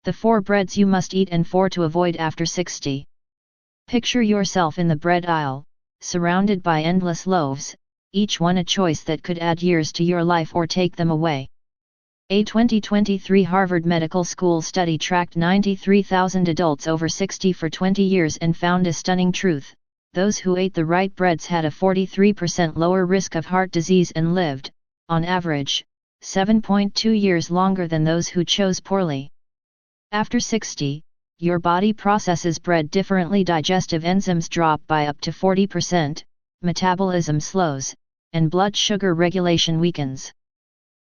The 4 breads you must eat and 4 to avoid after 60. Picture yourself in the bread aisle, surrounded by endless loaves, each one a choice that could add years to your life or take them away. A 2023 Harvard Medical School study tracked 93,000 adults over 60 for 20 years and found a stunning truth: those who ate the right breads had a 43% lower risk of heart disease and lived, on average, 7.2 years longer than those who chose poorly. After 60, your body processes bread differently. Digestive enzymes drop by up to 40%, metabolism slows, and blood sugar regulation weakens.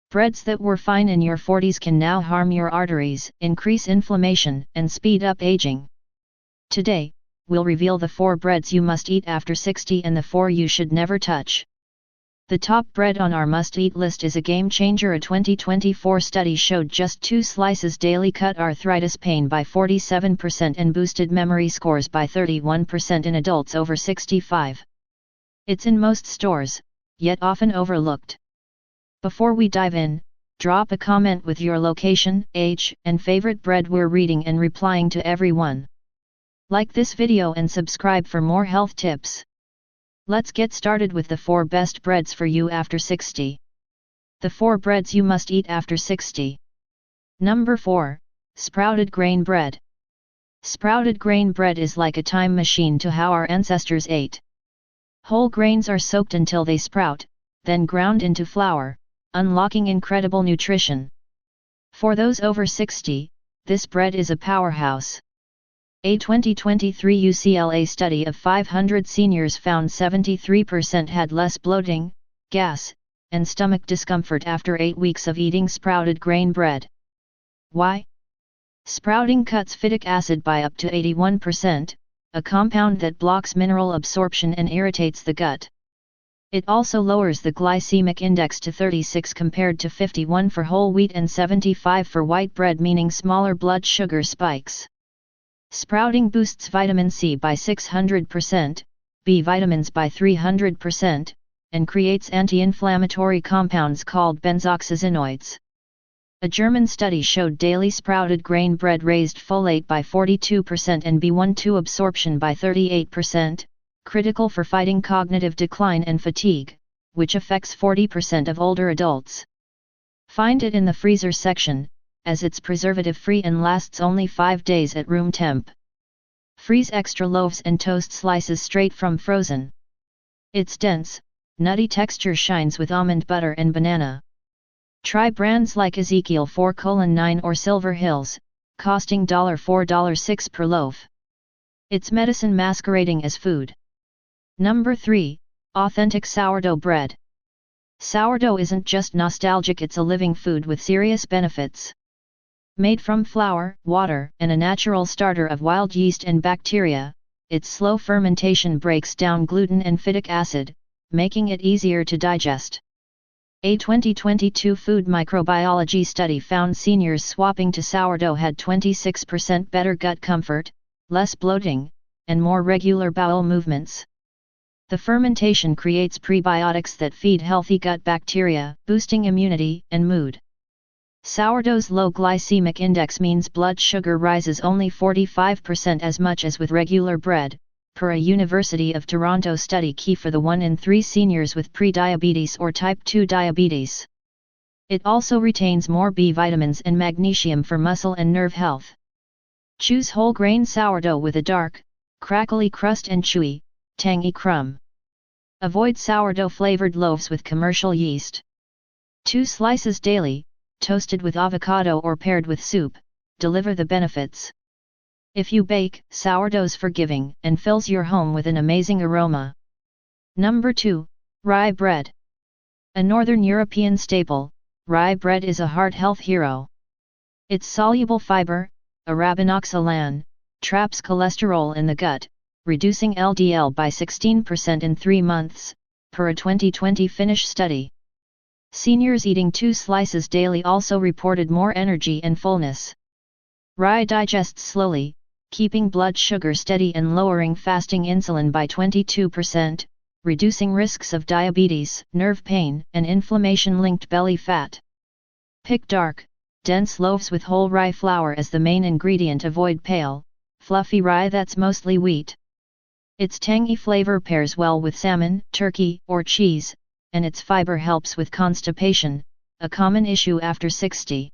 Breads that were fine in your 40s can now harm your arteries, increase inflammation, and speed up aging. Today, we'll reveal the 4 breads you must eat after 60 and the 4 you should never touch. The top bread on our must-eat list is a game changer. A 2024 study showed just 2 slices daily cut arthritis pain by 47% and boosted memory scores by 31% in adults over 65. It's in most stores, yet often overlooked. Before we dive in, drop a comment with your location, age, and favorite bread. We're reading and replying to everyone. Like this video and subscribe for more health tips. Let's get started with the 4 best breads for you after 60. The 4 breads you must eat after 60. Number 4. Sprouted grain bread. Sprouted grain bread is like a time machine to how our ancestors ate. Whole grains are soaked until they sprout, then ground into flour, unlocking incredible nutrition. For those over 60, this bread is a powerhouse. A 2023 UCLA study of 500 seniors found 73% had less bloating, gas, and stomach discomfort after 8 weeks of eating sprouted grain bread. Why? Sprouting cuts phytic acid by up to 81%, a compound that blocks mineral absorption and irritates the gut. It also lowers the glycemic index to 36 compared to 51 for whole wheat and 75 for white bread, meaning smaller blood sugar spikes. Sprouting boosts vitamin C by 600%, B vitamins by 300%, and creates anti-inflammatory compounds called benzoxazinoids. A German study showed daily sprouted grain bread raised folate by 42% and B12 absorption by 38%, critical for fighting cognitive decline and fatigue, which affects 40% of older adults. Find it in the freezer section, as it's preservative-free and lasts only 5 days at room temp. Freeze extra loaves and toast slices straight from frozen. Its dense, nutty texture shines with almond butter and banana. Try brands like Ezekiel 4:9 or Silver Hills, costing $4.06 per loaf. It's medicine masquerading as food. Number 3. Authentic sourdough bread. Sourdough isn't just nostalgic, it's a living food with serious benefits. Made from flour, water, and a natural starter of wild yeast and bacteria, its slow fermentation breaks down gluten and phytic acid, making it easier to digest. A 2022 food microbiology study found seniors swapping to sourdough had 26% better gut comfort, less bloating, and more regular bowel movements. The fermentation creates prebiotics that feed healthy gut bacteria, boosting immunity and mood. Sourdough's low glycemic index means blood sugar rises only 45% as much as with regular bread, per a University of Toronto study, key for the 1 in 3 seniors with pre-diabetes or type 2 diabetes. It also retains more B vitamins and magnesium for muscle and nerve health. Choose whole grain sourdough with a dark, crackly crust and chewy, tangy crumb. Avoid sourdough-flavored loaves with commercial yeast. 2 slices daily, toasted with avocado or paired with soup, deliver the benefits. If you bake, sourdough's forgiving and fills your home with an amazing aroma. Number 2. Rye bread. A Northern European staple, rye bread is a heart health hero. Its soluble fiber, arabinoxalan, traps cholesterol in the gut, reducing LDL by 16% in 3 months, per a 2020 Finnish study. Seniors eating 2 slices daily also reported more energy and fullness. Rye digests slowly, keeping blood sugar steady and lowering fasting insulin by 22%, reducing risks of diabetes, nerve pain, and inflammation-linked belly fat. Pick dark, dense loaves with whole rye flour as the main ingredient. Avoid pale, fluffy rye that's mostly wheat. Its tangy flavor pairs well with salmon, turkey, or cheese, and its fiber helps with constipation, a common issue after 60.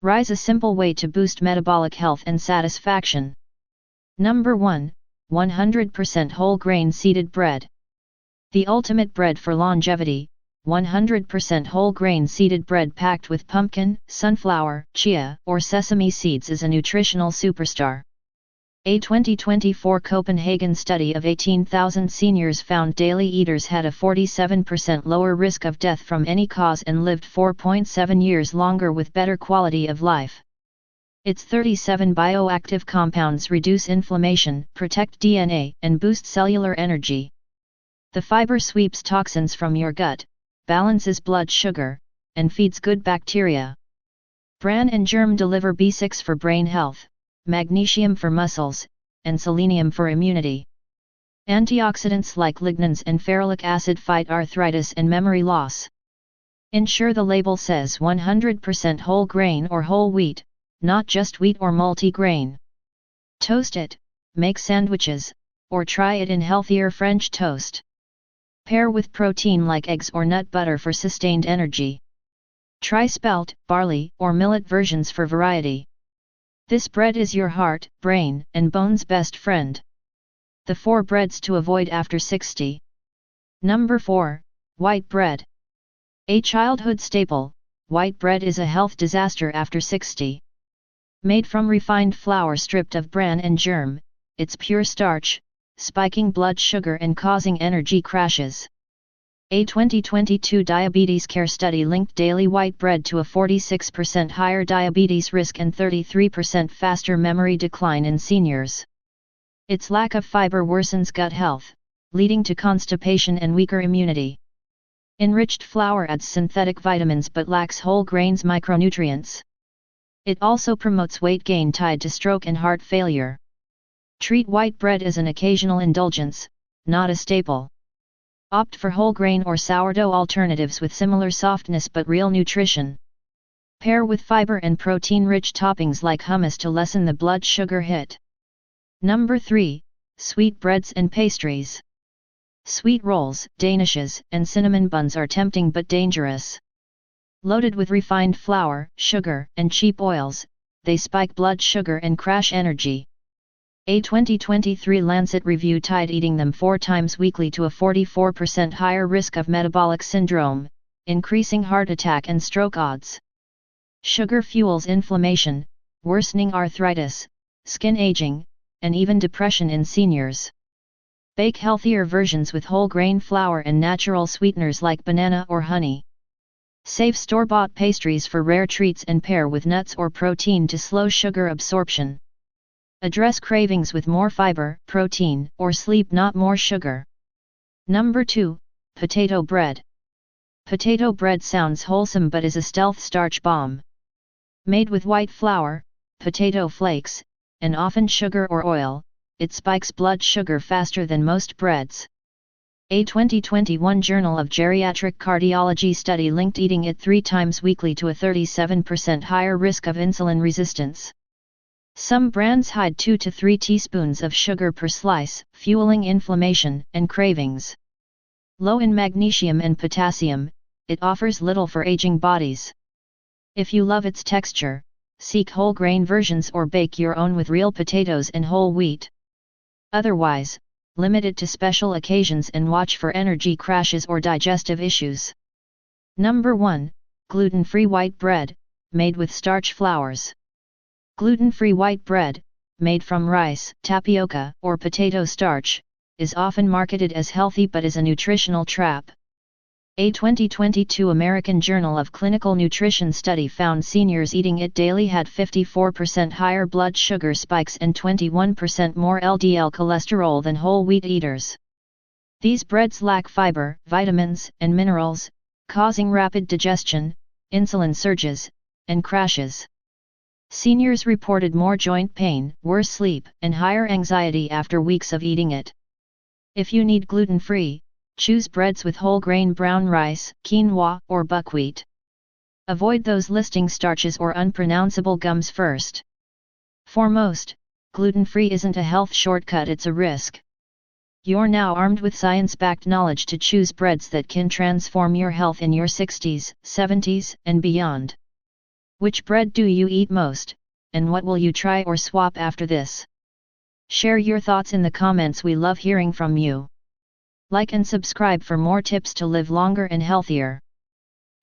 Rye's a simple way to boost metabolic health and satisfaction. Number 1. 100% whole grain seeded bread. The ultimate bread for longevity, 100% whole grain seeded bread packed with pumpkin, sunflower, chia, or sesame seeds is a nutritional superstar. A 2024 Copenhagen study of 18,000 seniors found daily eaters had a 47% lower risk of death from any cause and lived 4.7 years longer with better quality of life. Its 37 bioactive compounds reduce inflammation, protect DNA, and boost cellular energy. The fiber sweeps toxins from your gut, balances blood sugar, and feeds good bacteria. Bran and germ deliver B6 for brain health, magnesium for muscles, and selenium for immunity. Antioxidants like lignans and ferulic acid fight arthritis and memory loss. Ensure the label says 100% whole grain or whole wheat, not just wheat or multi-grain. Toast it, make sandwiches, or try it in healthier French toast. Pair with protein like eggs or nut butter for sustained energy. Try spelt, barley, or millet versions for variety. This bread is your heart, brain, and bones' best friend. The 4 breads to avoid after 60. Number 4. White bread. A childhood staple, white bread is a health disaster after 60. Made from refined flour stripped of bran and germ, it's pure starch, spiking blood sugar and causing energy crashes. A 2022 diabetes care study linked daily white bread to a 46% higher diabetes risk and 33% faster memory decline in seniors. Its lack of fiber worsens gut health, leading to constipation and weaker immunity. Enriched flour adds synthetic vitamins but lacks whole grains micronutrients. It also promotes weight gain tied to stroke and heart failure. Treat white bread as an occasional indulgence, not a staple. Opt for whole grain or sourdough alternatives with similar softness but real nutrition. Pair with fiber and protein-rich toppings like hummus to lessen the blood sugar hit. Number 3. Sweet breads and pastries. Sweet rolls, danishes, and cinnamon buns are tempting but dangerous. Loaded with refined flour, sugar, and cheap oils, they spike blood sugar and crash energy. A 2023 Lancet review tied eating them 4 times weekly to a 44% higher risk of metabolic syndrome, increasing heart attack and stroke odds. Sugar fuels inflammation, worsening arthritis, skin aging, and even depression in seniors. Bake healthier versions with whole grain flour and natural sweeteners like banana or honey. Save store-bought pastries for rare treats and pair with nuts or protein to slow sugar absorption. Address cravings with more fiber, protein, or sleep, not more sugar. Number 2. Potato bread. Potato bread sounds wholesome but is a stealth starch bomb. Made with white flour, potato flakes, and often sugar or oil, it spikes blood sugar faster than most breads. A 2021 Journal of Geriatric Cardiology study linked eating it 3 times weekly to a 37% higher risk of insulin resistance. Some brands hide 2 to 3 teaspoons of sugar per slice, fueling inflammation and cravings. Low in magnesium and potassium, it offers little for aging bodies. If you love its texture, seek whole grain versions or bake your own with real potatoes and whole wheat. Otherwise, limit it to special occasions and watch for energy crashes or digestive issues. Number 1. Gluten-free white bread, made with starch flours. Gluten-free white bread, made from rice, tapioca, or potato starch, is often marketed as healthy but is a nutritional trap. A 2022 American Journal of Clinical Nutrition study found seniors eating it daily had 54% higher blood sugar spikes and 21% more LDL cholesterol than whole wheat eaters. These breads lack fiber, vitamins, and minerals, causing rapid digestion, insulin surges, and crashes. Seniors reported more joint pain, worse sleep, and higher anxiety after weeks of eating it. If you need gluten-free, choose breads with whole grain brown rice, quinoa, or buckwheat. Avoid those listing starches or unpronounceable gums first. Foremost, gluten-free isn't a health shortcut, it's a risk. You're now armed with science-backed knowledge to choose breads that can transform your health in your 60s, 70s, and beyond. Which bread do you eat most, and what will you try or swap after this? Share your thoughts in the comments, we love hearing from you. Like and subscribe for more tips to live longer and healthier.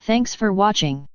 Thanks for watching.